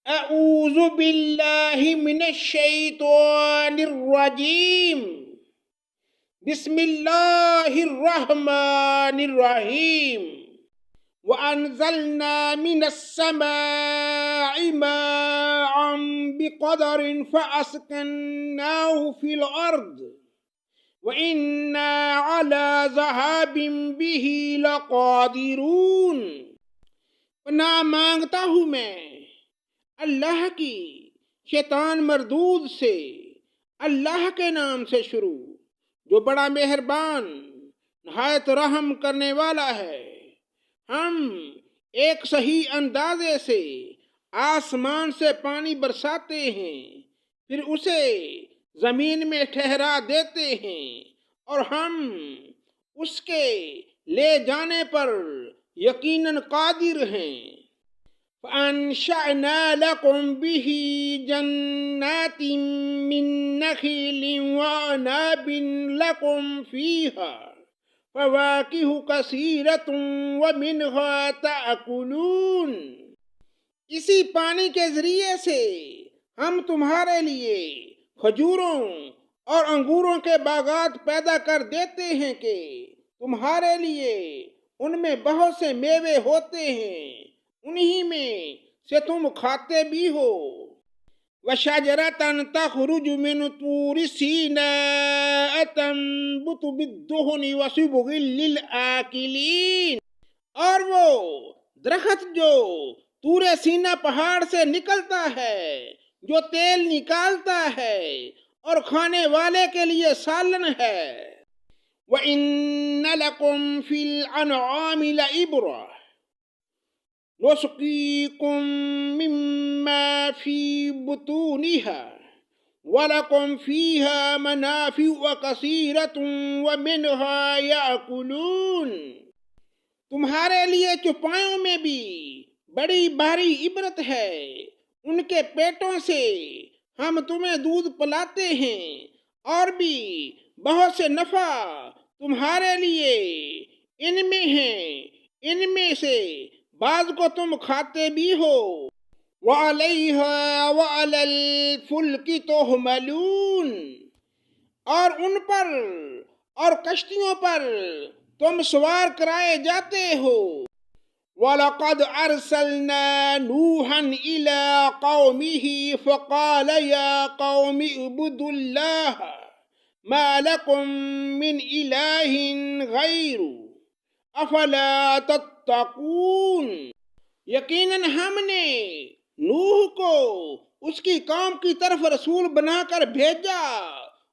اعوذ باللہ من الشیطان الرجیم بسم اللہ الرحمن الرحیم وَأَنزَلْنَا مِنَ السَّمَاءِ مَاءً بِقَدَرٍ فَأَسْكَنَّاهُ فِي الْأَرْضِ وَإِنَّا عَلَى ذَهَابٍ بِهِ لَقَادِرُونَ۔ پناہ مانگتا ہوں میں اللہ کی شیطان مردود سے، اللہ کے نام سے شروع جو بڑا مہربان نہایت رحم کرنے والا ہے۔ ہم ایک صحیح اندازے سے آسمان سے پانی برساتے ہیں، پھر اسے زمین میں ٹھہرا دیتے ہیں اور ہم اس کے لے جانے پر یقیناً قادر ہیں۔ فَأَنشَأْنَا لَكُم بِهِ جَنَّاتٍ مِّن نَّخِيلٍ وَأَعْنَابٍ لَكُمْ فِيهَا فواکہ کثیرۃ ومنہا تأکلون۔ اسی پانی کے ذریعے سے ہم تمہارے لیے کھجوروں اور انگوروں کے باغات پیدا کر دیتے ہیں کہ تمہارے لیے ان میں بہت سے میوے ہوتے ہیں، انہی میں سے تم کھاتے بھی ہو۔ وَشَجَرَةً تَخْرُجُ مِنْ طُورِ سِينَاءَ تَنبُتُ بِالدُّهْنِ وَصِبْغٍ لِلْآكِلِينَ۔ اور وہ درخت جو طور سینا پہاڑ سے نکلتا ہے، جو تیل نکالتا ہے اور کھانے والے کے لیے سالن ہے۔ وَإِنَّ لَكُمْ فِي الْأَنْعَامِ لَعِبْرَةً نُسْقِيكُم مِّمَّا فِي بُطُونِهَا وَلَكُمْ فِيهَا مَنَافِعُ كَثِيرَةٌ وَمِنْهَا يَأْكُلُونَ۔ تمہارے لیے چوپایوں میں بھی بڑی بھاری عبرت ہے، ان کے پیٹوں سے ہم تمہیں دودھ پلاتے ہیں اور بھی بہت سے نفع تمہارے لیے ان میں ہیں، ان میں سے بعض کو تم کھاتے بھی ہو۔ وَعَلَيْهَا وَعَلَى الْفُلْكِ تُحْمَلُونَ۔ اور ان پر اور کشتیوں پر تم سوار کرائے جاتے ہو۔ وَلَقَدْ أَرْسَلْنَا نُوحًا إِلَىٰ قَوْمِهِ فَقَالَ يَا قَوْمِ اعْبُدُوا اللَّهَ مَا لَكُم مِّنْ إِلَٰهٍ غَيْرُهُ أَفَلَا تَتَّقُونَ۔ یقیناً ہم نے نوح کو اس کی قوم کی طرف رسول بنا کر بھیجا،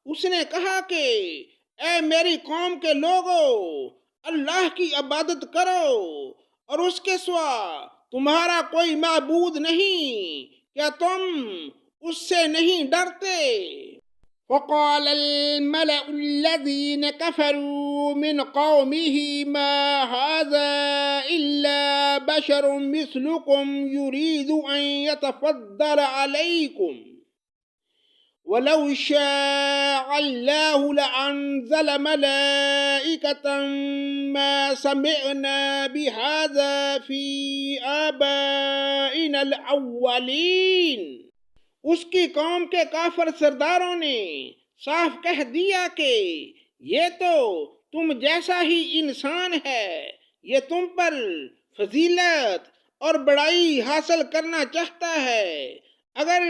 اس نے کہا کہ اے میری قوم کے لوگو، اللہ کی عبادت کرو اور اس کے سوا تمہارا کوئی معبود نہیں، کیا تم اس سے نہیں ڈرتے؟ وَقَالَ الْمَلَأُ الَّذِينَ كَفَرُوا مِنْ قَوْمِهِ مَا هَذَا إِلَّا بَشَرٌ مِثْلُكُمْ يُرِيدُ أَنْ يَتَفَضَّلَ عَلَيْكُمْ وَلَوْ شَاءَ اللَّهُ لَأَنزَلَ مَلَائِكَةً مَا سَمِعْنَا بِهَذَا فِي آبَائِنَا الْأَوَّلِينَ۔ اس کی قوم کے کافر سرداروں نے صاف کہہ دیا کہ یہ تو تم جیسا ہی انسان ہے، یہ تم پر فضیلت اور بڑائی حاصل کرنا چاہتا ہے۔ اگر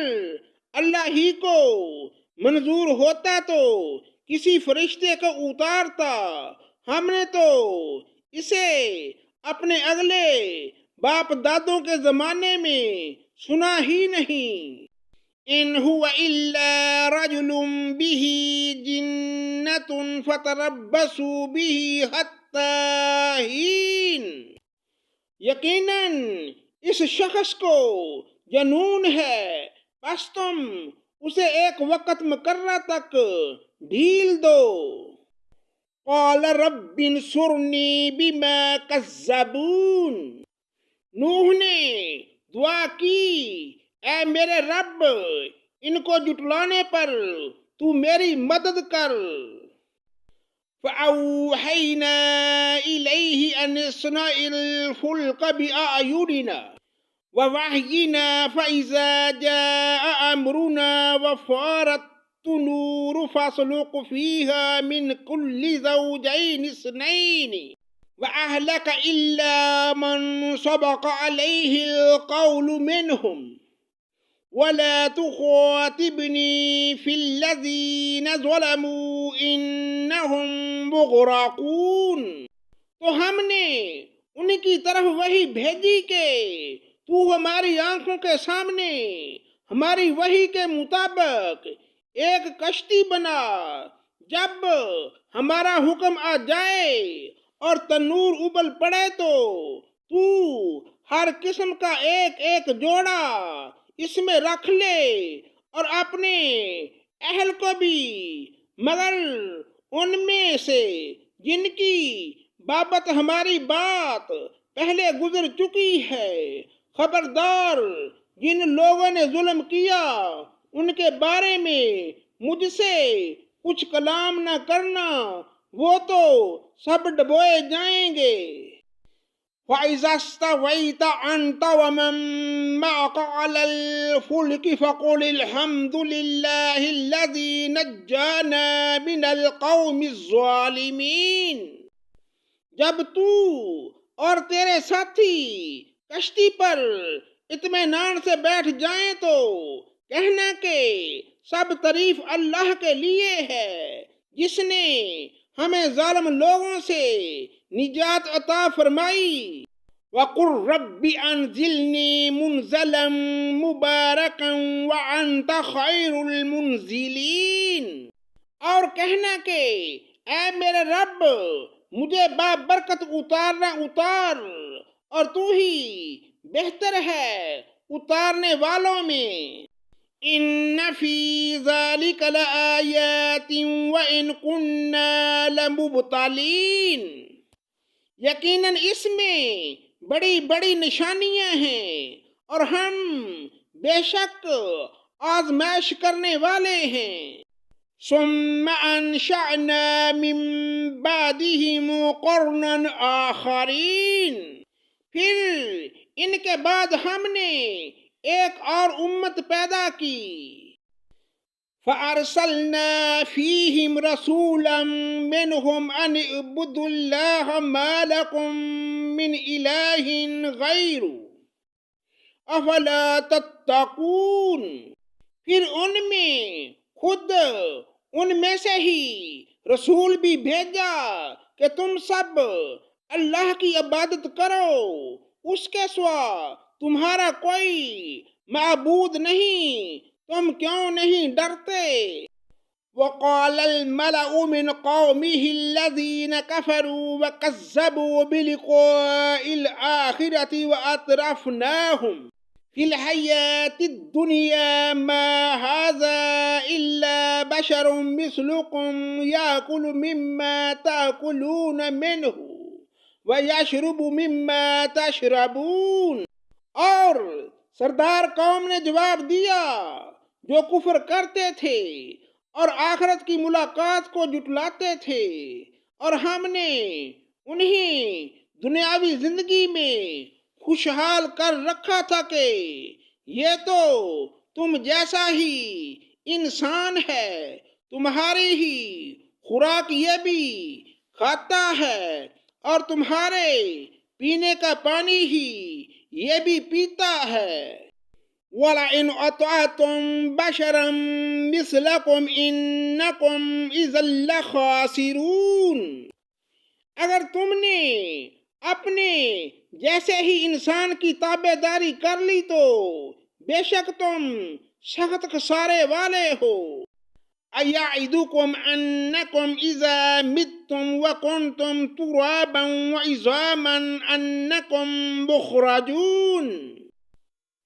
اللہ ہی کو منظور ہوتا تو کسی فرشتے کو اتارتا، ہم نے تو اسے اپنے اگلے باپ دادوں کے زمانے میں سنا ہی نہیں۔ ان هو الا رجل به جنة فتربصوا به حتى حين۔ یقیناً اس شخص کو جنون ہے، بس تم اسے ایک وقت مقررہ تک ڈھیل دو۔ قال رب انصرنی بما کذبون۔ نوح نے دعا کی، اے میرے رب، ان کو جھٹلانے پر تو میری مدد کر۔ فَأَوْحَيْنَا إِلَيْهِ أَنِ اصْنَعِ الْفُلْكَ بِأَعْيُنِنَا ووحينا فإذا جاء أمرنا وفارت النور فاسلك فيها من كل زوجين اثنين وأهلك إلا من سبق عليه القول منهم ولا تخاطبني في الذين ظلموا إنهم مغرقون۔ تو ہم نے ان کی طرف وحی بھیجی کہ تو ہماری آنکھوں کے سامنے ہماری وحی کے مطابق ایک کشتی بنا، جب ہمارا حکم آ جائے اور تنور ابل پڑے تو ہر قسم کا ایک ایک جوڑا اس میں رکھ لے اور اپنے اہل کو بھی، مگر ان میں سے جن کی بابت ہماری بات پہلے گزر چکی ہے۔ خبردار، جن لوگوں نے ظلم کیا ان کے بارے میں مجھ سے کچھ کلام نہ کرنا، وہ تو سب ڈبوئے جائیں گے۔ وَإِذَا اسْتَوَيْتَ أَنْتَ وَمَن مَّعَكَ عَلَى الْفُلْكِ فَقُلِ الْحَمْدُ لِلَّهِ الَّذِي نَجَّانَا مِنَ الْقَوْمِ الظَّالِمِينَ۔ جب تو اور تیرے ساتھی کشتی پر اطمینان سے بیٹھ جائیں تو کہنا کہ سب تعریف اللہ کے لیے ہے، جس نے ہمیں ظالم لوگوں سے نجات عطا فرمائی۔ وَقُلْ رَبِّ أَنزِلْنِي مُنزَلًا مُبَارَكًا وَأَنْتَ خَيْرُ الْمُنزِلِينَ۔ اور کہنا کہ اے میرے رب، مجھے بابرکت اتارنا اتار، اور تو ہی بہتر ہے اتارنے والوں میں۔ ان فی ذلک لآیات وان کنا لمبتلین۔ یقیناً اس میں بڑی بڑی نشانیاں ہیں اور ہم بے شک آزمائش کرنے والے ہیں۔ ثم انشأنا من بعدهم قرنا آخرین۔ پھر ان کے بعد ہم نے ایک اور امت پیدا کی۔ فَأَرْسَلْنَا فِيهِمْ رَسُولًا مِّنْهُمْ أَنِ اعْبُدُوا اللَّهَ مَا لَكُم مِّنْ إِلَٰهٍ غَيْرُهُ أَفَلَا تَتَّقُونَ۔ پھر ان میں خود ان میں سے ہی رسول بھی بھیجا کہ تم سب اللہ کی عبادت کرو، اس کے سوا تمہارا کوئی معبود نہیں، تم کیوں نہیں ڈرتے؟ وقال الملأ من قومه الذين كفروا وكذبوا بلقاء الآخرة وأترفناهم في الحياة الدنيا ما هذا إلا بشر مثلكم يأكل مما تأكلون منه وَيَشْرُبُ مِمَّا تَشْرَبُونَ۔ اور سردار قوم نے جواب دیا جو کفر کرتے تھے اور آخرت کی ملاقات کو جھٹلاتے تھے، اور ہم نے انہیں دنیاوی زندگی میں خوشحال کر رکھا تھا کہ یہ تو تم جیسا ہی انسان ہے، تمہاری ہی خوراک یہ بھی کھاتا ہے اور تمہارے پینے کا پانی ہی یہ بھی پیتا ہے۔ وَلَئِنْ أَطَعْتُمْ بَشَرًا مِثْلَكُمْ إِنَّكُمْ إِذًا لَخَاسِرُونَ۔ اگر تم نے اپنے جیسے ہی انسان کی تابع داری کر لی تو بے شک تم سخت خسارے والے ہو۔ أَيَعِدُكُمْ أَنَّكُمْ إِذَا مِتُّمْ وَكُنْتُمْ تُرَابًا وَعِظَامًا أَنَّكُمْ مُخْرَجُونَ۔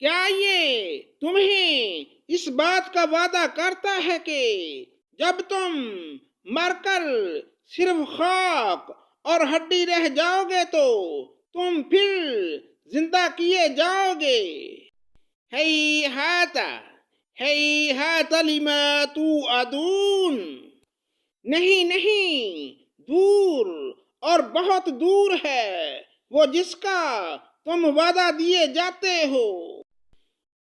کیا یہ تمہیں اس بات کا وعدہ کرتا ہے کہ جب تم مر کر صرف خاک اور ہڈی رہ جاؤ گے تو تم پھر زندہ کیے جاؤ گے؟ ہیہات ہیہات لما توعدون۔ نہیں نہیں، دور اور بہت دور ہے وہ جس کا تم وعدہ دیے جاتے ہو۔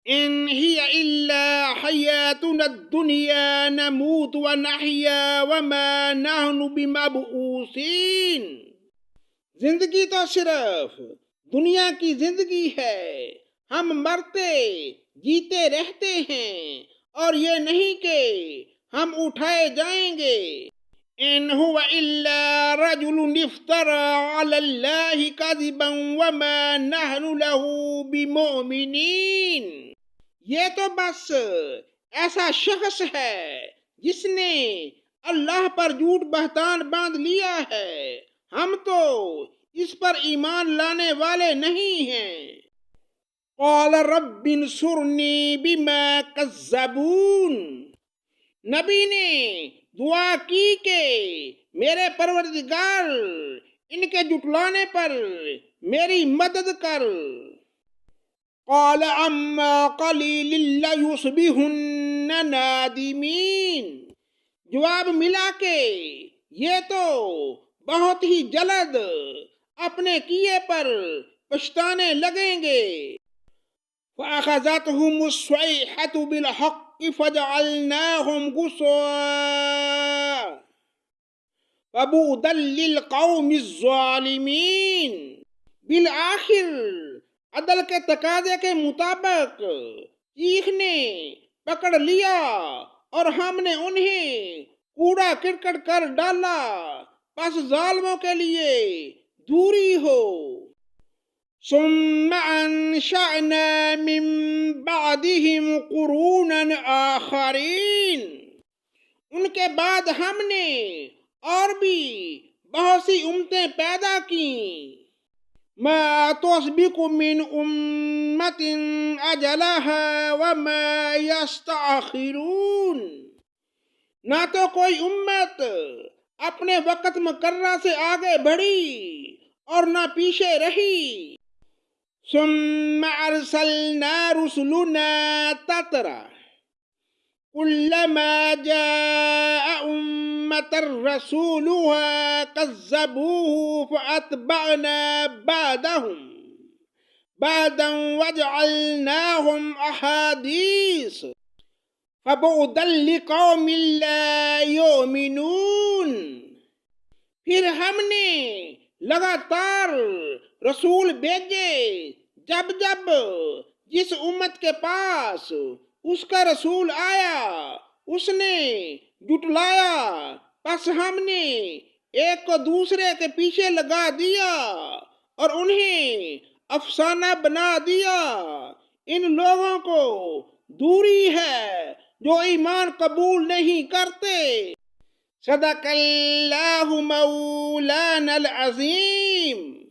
ان ہی الا حیاتنا الدنیا نموت ونحیا وما نحن بمبعوثین۔ زندگی تو صرف دنیا کی زندگی ہے، ہم مرتے جیتے رہتے ہیں اور یہ نہیں کہ ہم اٹھائے جائیں گے۔ ان هو الا رجل افترى على الله كذبا وما نحن له بمؤمنين۔ یہ تو بس ایسا شخص ہے جس نے اللہ پر جھوٹ بہتان باندھ لیا ہے، ہم تو اس پر ایمان لانے والے نہیں ہیں۔ قال رب انصرنی بما کذبون۔ نبی نے دعا کی کہ میرے پروردگار ان کے جھٹلانے پر میری مدد کر۔ قال اما قلیل لیصبحن نادمین۔ جواب ملا کہ یہ تو بہت ہی جلد اپنے کیے پر پچھتانے لگیں گے۔ فأخذتهم الصيحة بالحق فجعلناهم غثاء فبعدا للقوم الظالمین۔ بالآخر عدل کے تقاضے کے مطابق چیخ نے پکڑ لیا اور ہم نے انہیں کوڑا کرکٹ کر ڈالا، پس ظالموں کے لیے دوری ہو۔ ثم انشأنا من بعدهم قرونا آخرین۔ ان کے بعد ہم نے اور بھی بہت سی امتیں پیدا کیں۔ ما تسبق من امت اجلها وما یستأخرون۔ نہ تو کوئی امت اپنے وقت مقررہ سے آگے بڑھی اور نہ پیچھے رہی۔ ثم ارسلنا رسلنا تترى كلما جاء أمة رسولها كذبوه فأتبعنا بعدهم بعدا وجعلناهم أحاديث فبعدا لقوم لا يؤمنون۔ پھر ہم نے لگاتار رسول بھیجے، جب جب جس امت کے پاس اس کا رسول آیا اس نے جھٹلایا، پس ہم نے ایک کو دوسرے کے پیچھے لگا دیا اور انہیں افسانہ بنا دیا۔ ان لوگوں کو دوری ہے جو ایمان قبول نہیں کرتے۔ صدق اللہ مولانا العظیم۔